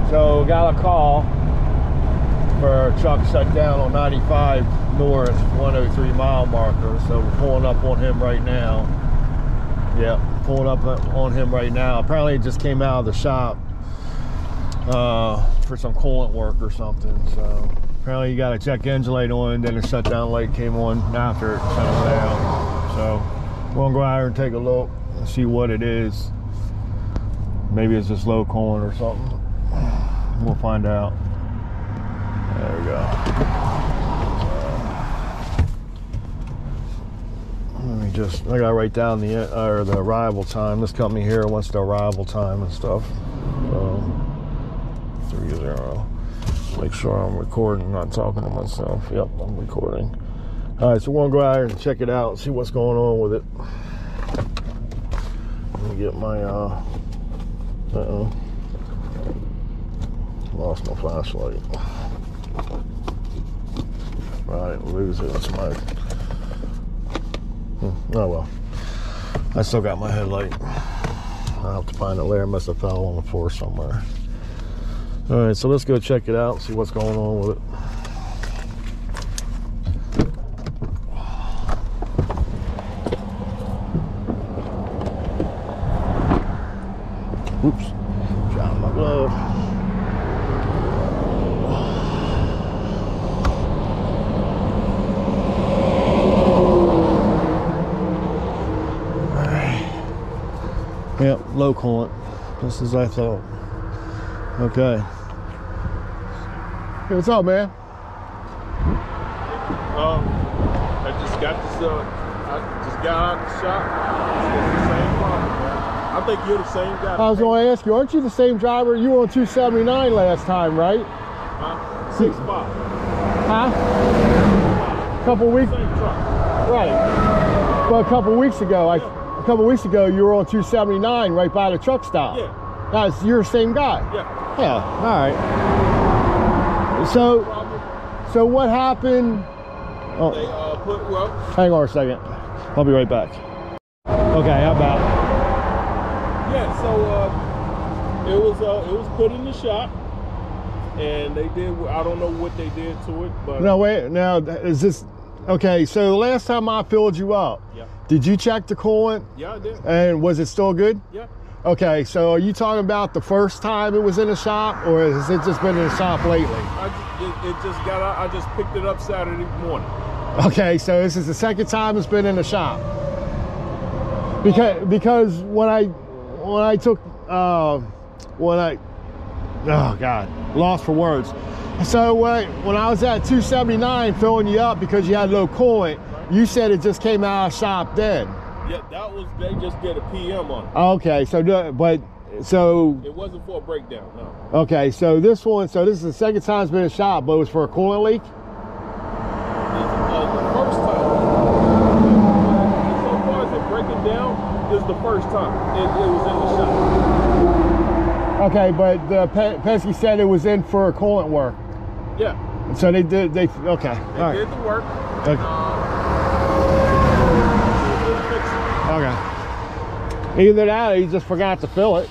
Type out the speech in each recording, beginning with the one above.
So got a call for a truck shut down on 95 North, 103 mile marker. So we're pulling up on him right now. Yeah, pulling up on him right now. Apparently it just came out of the shop for some coolant work or something. So apparently you got a check engine light on, then the shutdown light came on after it shut it down. So we're gonna go out here and take a look and see what it is. Maybe it's just low coolant or something. We'll find out. There we go. Let me just, I gotta write down the arrival time. This company here wants the arrival time and stuff. So 30. Make sure I'm recording, not talking to myself. Yep, I'm recording. All right, so we're gonna go out here and check it out and see what's going on with it. Let me get my, lost my flashlight. Right, lose it. It's my. Oh well. I still got my headlight. I'll have to find it later. Must have fell on the floor somewhere. All right, so let's go check it out and see what's going on with it. Oops, dropped my glove. All right. Yep, low coolant, just as I thought. Okay. Hey, what's up, man? I just got this. I just got out of the shop. It's the same problem, man. I think you're the same guy. I was going to ask you, aren't you the same driver? You were on 279 last time, right? 6'5". Huh? A couple weeks. Same truck. Right. Well, a couple weeks ago, you were on 279 right by the truck stop. Yeah. That's you're the same guy. Yeah. Yeah. All right. So what happened? Oh, They well. hang on a second. I'll be right back. Okay, how about? Yeah. So it was put in the shop, and they did. I don't know what they did to it, but No, wait. Now is this okay? So the last time I filled you up, yeah. did you check the coolant? Yeah, I did. And was it still good? Yeah. Okay, so are you talking about the first time it was in the shop, or has it just been in the shop lately? It just got out. I just picked it up Saturday morning. Okay, so this is the second time it's been in the shop. Because when I oh God, lost for words. So when I was at 279 filling you up because you had low coolant, you said it just came out of shop then. Yeah, that was, they just did a PM on it. Okay, so it wasn't for a breakdown, no. Okay, so this is the second time it's been in shop, but it was for a coolant leak? The first time, so far as it breaking down, is the first time it was in the shop. Okay, but the Pesky said it was in for coolant work. Yeah. So okay. They did the work. Okay. Okay. Either that or he just forgot to fill it.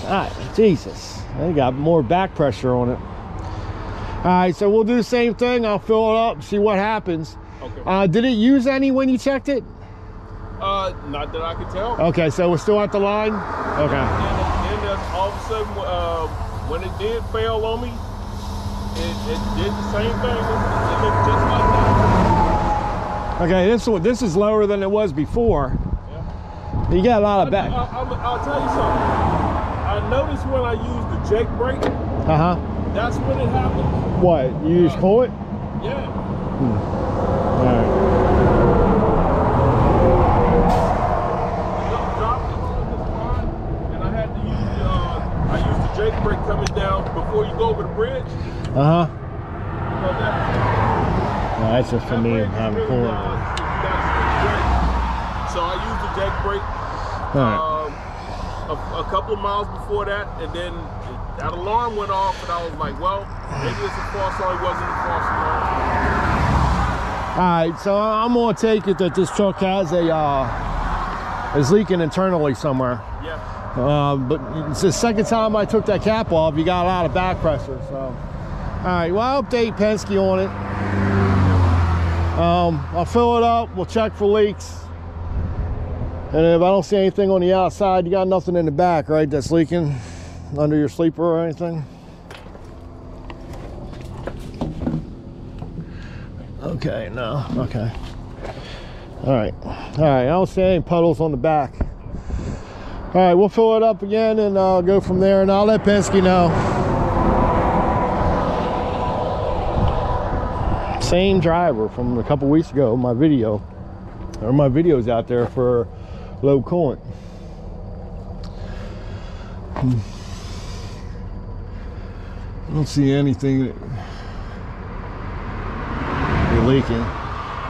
All right, Jesus. They got more back pressure on it. All right, so we'll do the same thing. I'll fill it up, see what happens. Okay. Did it use any when you checked it? Not that I could tell. Okay, so we're still at the line? Okay. And then all of a sudden, when it did fail on me, it did the same thing. It looked just like that. Okay, this is lower than it was before. Yeah. You got a lot of back. I'll tell you something. I noticed when I used the Jake brake. That's when it happened. What? You use coolant? Yeah. All right. Dropped it on the spot, and I had to use I used the Jake brake coming down before you go over the bridge. No, that's just for me having coolant. So I used the Jake brake a couple of miles before that, and then that alarm went off, and I was like, well, maybe it's a false alarm. It wasn't a false alarm. All right, so I'm gonna take it that this truck has is leaking internally somewhere. Yeah. But it's the second time I took that cap off. You got a lot of back pressure. So, all right. Well, I'll update Penske on it. I'll fill it up. We'll check for leaks. And if I don't see anything on the outside, you got nothing in the back, right? That's leaking under your sleeper or anything. Okay, no. Okay. All right. I don't see any puddles on the back. All right, we'll fill it up again and go from there, and I'll let Penske know. Same driver from a couple weeks ago, my video, or my videos out there for low coolant. I don't see anything leaking.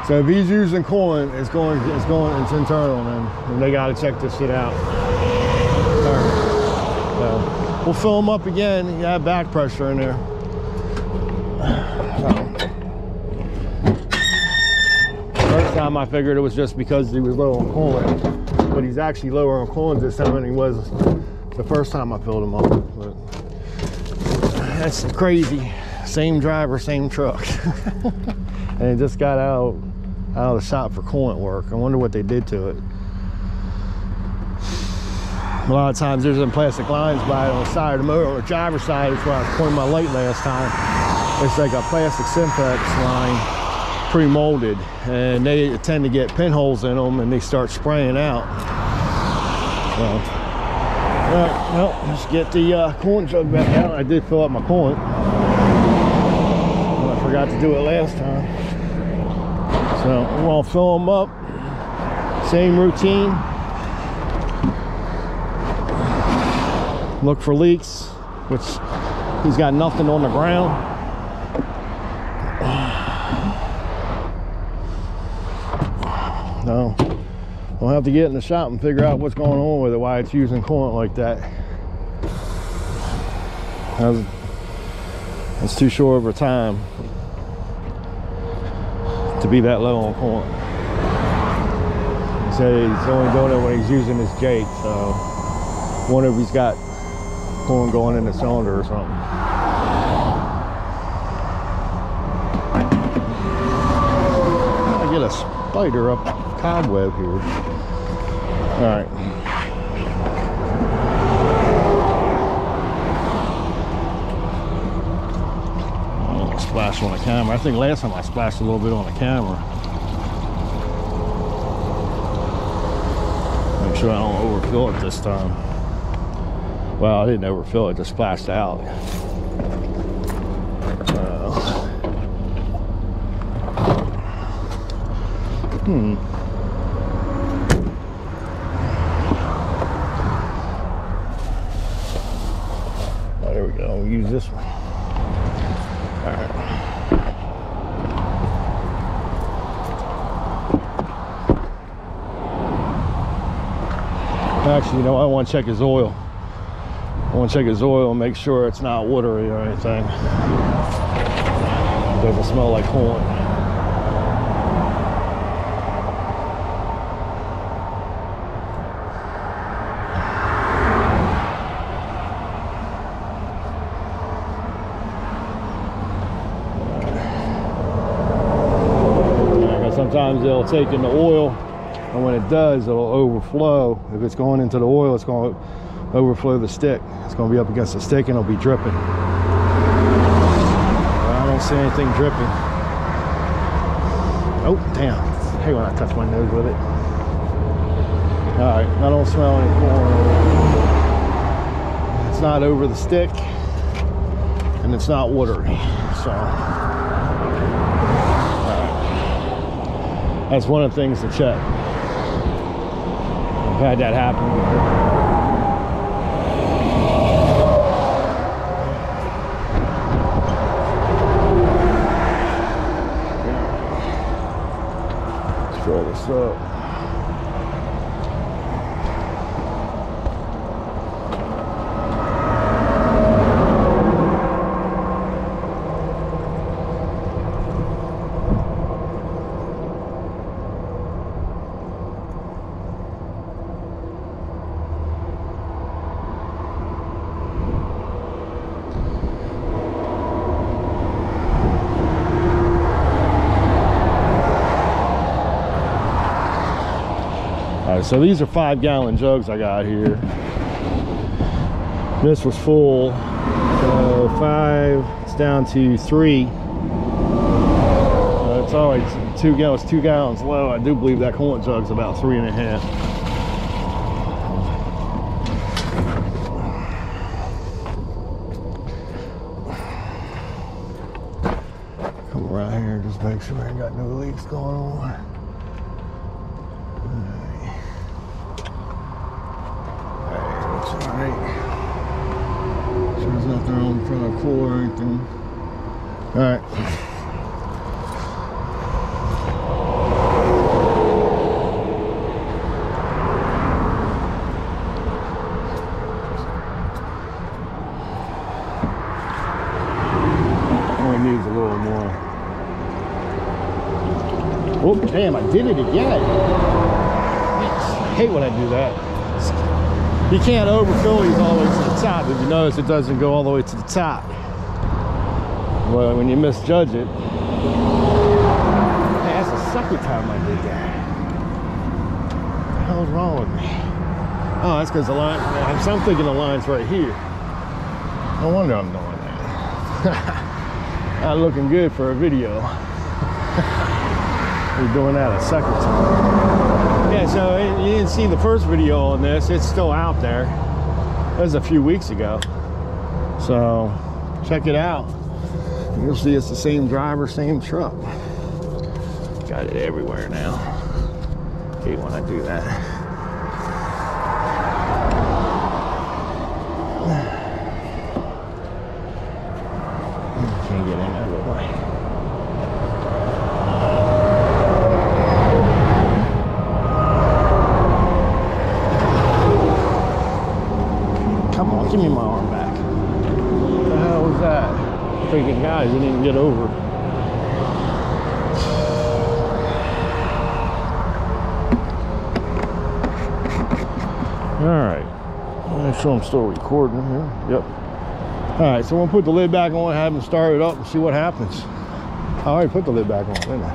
So if he's using coolant, it's internal, man. And they got to check this shit out. So we'll fill him up again. You have back pressure in there. First time I figured it was just because he was low on coolant, but he's actually lower on coolant this time than he was the first time I filled him up. But that's crazy. Same driver, same truck. And it just got out of the shop for coolant work. I wonder what they did to it. A lot of times there's some plastic lines by it on the side of the motor. On the driver's side, that's where I was pointing my light last time. It's like a plastic Simpex line, pre-molded, and they tend to get pinholes in them and they start spraying out. So, all right, well, let's get the coolant jug back out. I did fill up my coolant. I forgot to do it last time. So we'll fill them up. Same routine. Look for leaks, which he's got nothing on the ground. No, we'll have to get in the shop and figure out what's going on with it, why it's using coolant like that. It's too short of a time to be that low on coolant. He said he's only doing it when he's using his Jake, so I wonder if he's got coolant going in the cylinder or something. I get a spider up cobweb here. All right. Splash on the camera. I think last time I splashed a little bit on the camera. Make sure I don't overfill it this time. Well, I didn't overfill it, just splashed out. Oh, there we go. We'll use this one. All right. Actually, you know, I want to check his oil. I want to check his oil and make sure it's not watery or anything. It doesn't smell like coolant. Sometimes they'll take in the oil, and when it does, it'll overflow. If it's going into the oil, it's going to overflow the stick. It's going to be up against the stick and it'll be dripping. I don't see anything dripping. Oh, damn. Hey, when I touch my nose with it. All right, I don't smell any coolant. It's not over the stick, and it's not watery, so. That's one of the things to check. I've had that happen before. Let's fill this up. Alright, so these are 5-gallon jugs I got here. This was full. So 5, it's down to 3. It's always 2 gallons, 2 gallons low. I do believe that coolant jug's about 3.5. Come around here and just make sure I ain't got no leaks going on. Alright. So there's nothing wrong with the core or anything. Alright. Needs a little more. Oh damn, I did it again. I hate when I do that. You can't overfill these all the way to the top. If you notice, it doesn't go all the way to the top. Well, when you misjudge it. Hey, that's the second time I did that. What the hell's wrong with me? Oh, that's because the line, I'm thinking the line's right here. No wonder I'm doing that. Not looking good for a video. We're doing that a second time. Yeah, so you didn't see the first video on this. It's still out there. That was a few weeks ago. So check it out. You'll see it's the same driver, same truck. Got it everywhere now. Hate when I do that. Can't get in out of the way. Come on, give me my arm back. What the hell was that? Freaking guys didn't even get over. Alright. Make sure I'm still recording here. Yep. Alright, so I'm gonna put the lid back on, have them start it up and see what happens. I already put the lid back on, didn't I?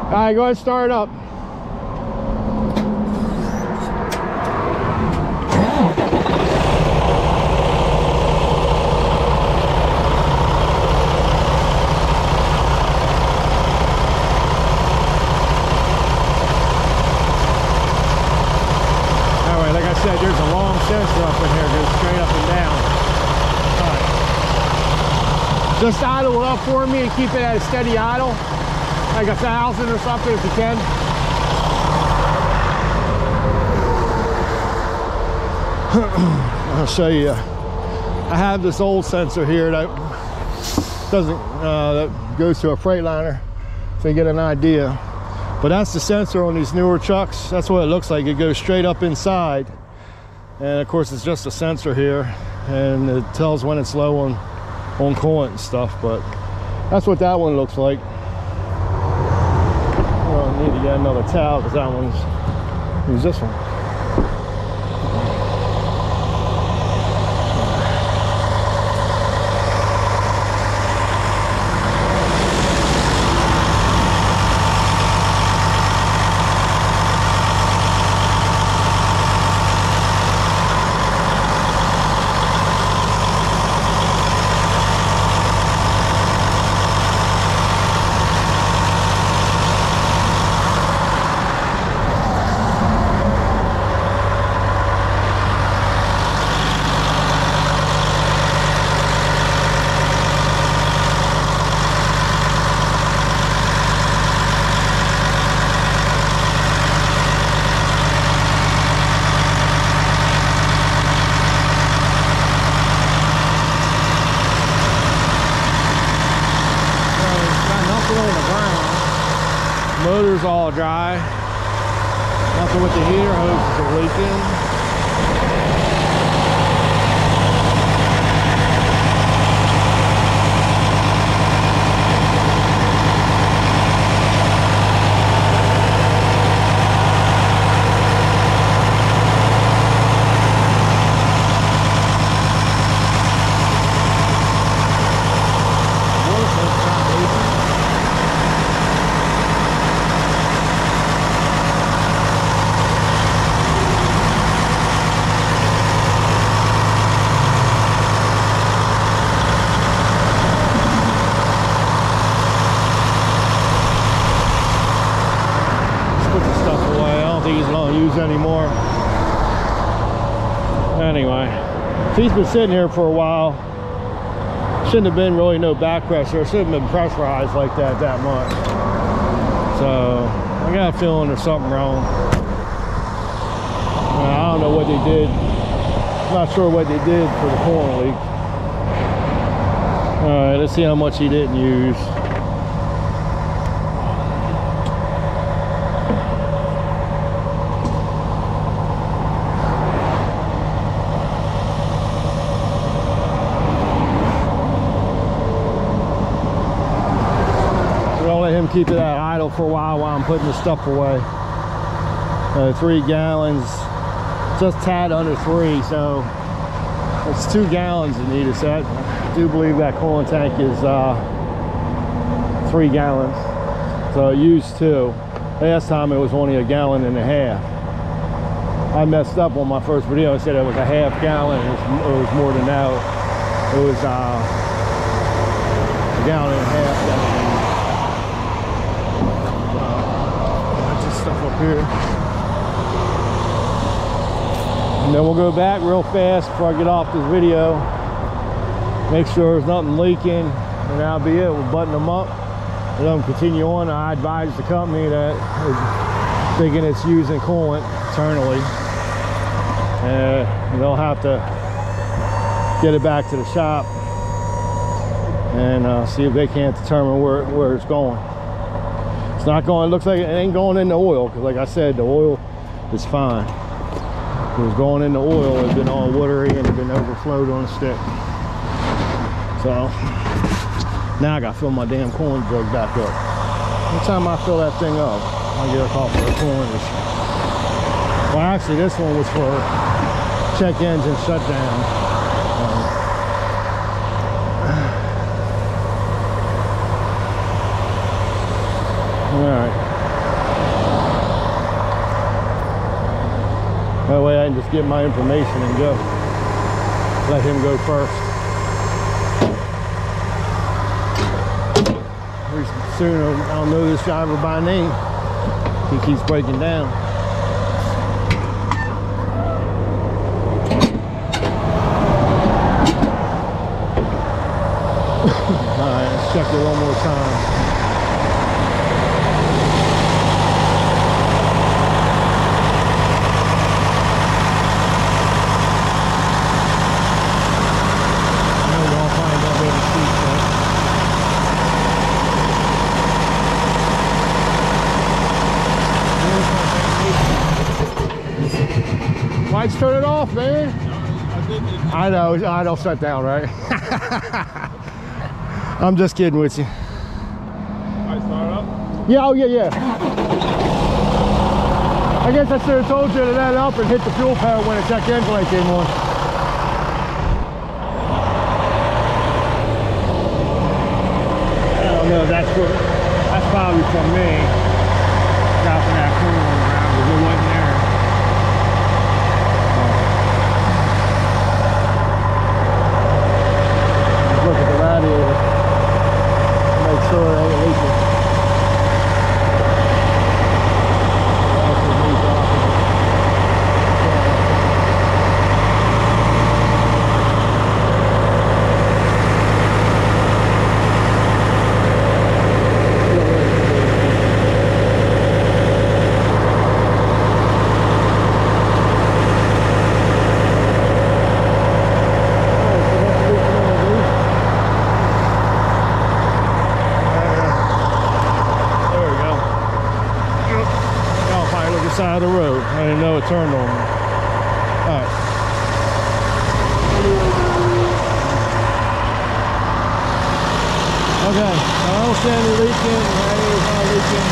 Alright, go ahead and start it up. Alright, like I said, there's a long sensor up in here, goes straight up and down. Just idle it up for me and keep it at a steady idle, like 1,000 or something if you can. I'll show you. I have this old sensor here that doesn't that goes to a Freightliner, so you get an idea. But that's the sensor on these newer trucks. That's what it looks like. It goes straight up inside, and of course it's just a sensor here, and it tells when it's low on coolant and stuff, but that's what that one looks like. Well, I need to get another towel because that one's, use this one. Motor's all dry. Nothing with the heater, hoses are leaking. If he's been sitting here for a while, shouldn't have been really no back pressure. It shouldn't have been pressurized like that much. So I got a feeling there's something wrong. I don't know what they did. I'm not sure what they did for the coolant leak. All right, let's see how much he didn't use. Keep it at idle for a while I'm putting the stuff away. 3 gallons, just tad under 3, so it's 2 gallons it needed. So I do believe that coolant tank is 3 gallons. So I used 2. Last time it was only 1.5 gallons. I messed up on my first video. I said it was a half gallon. It was more than that. It was 1.5 gallons. Stuff up here, and then we'll go back real fast before I get off this video, make sure there's nothing leaking, and that'll be it. We'll button them up and let them continue on. I advise the company that is thinking it's using coolant internally, they'll have to get it back to the shop and see if they can't determine where it's going. It's not going, it looks like it ain't going in the oil, because like I said, the oil is fine. If it was going in the oil, it's been all watery and it's been overflowed on the stick. So now I gotta fill my damn coolant jug back up. Every time I fill that thing up, I get a call for a coolant issue. Well, actually this one was for check engine shutdown. Alright. That way I can just get my information and go. Let him go first. Pretty soon I'll know this driver by name. He keeps breaking down. Alright, let's check it one more time. Lights turn it off, man. I know, I don't shut down, right? I'm just kidding with you. I start up? Yeah, oh yeah. I guess I should have told you to let up and hit the fuel pedal when the check engine light came on. I don't know, that's probably from me. Dropping that coolant on the ground because it wasn't there. Look at the radiator. Make sure it ain't leaking. Side of the road. I didn't know it turned on me. Alright. Okay, I don't see any leaking. The radiator's not leaking.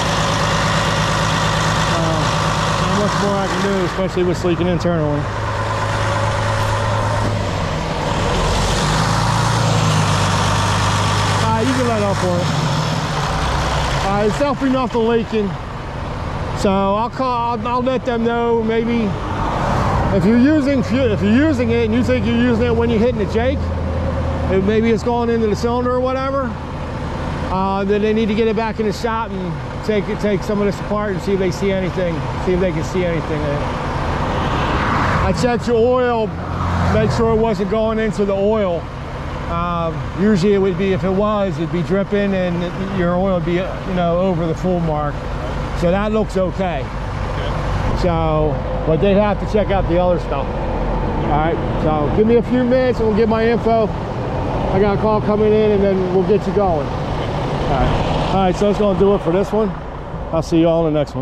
Not much more I can do, especially with leaking internally. Alright, you can let up on it. Alright, it's definitely not the leaking. So I'll let them know. Maybe if you're using it and you think you're using it when you're hitting the Jake, maybe it's going into the cylinder or whatever, then they need to get it back in the shop and take some of this apart and see if they see anything, see if they can see anything in it. I checked your oil make sure it wasn't going into the oil. Usually it would be, if it was, it'd be dripping and your oil would be, you know, over the full mark. So that looks okay. So, but they'd have to check out the other stuff. All right, so give me a few minutes and we'll get my info. I got a call coming in and then we'll get you going. All right, so that's gonna do it for this one. I'll see you all in the next one.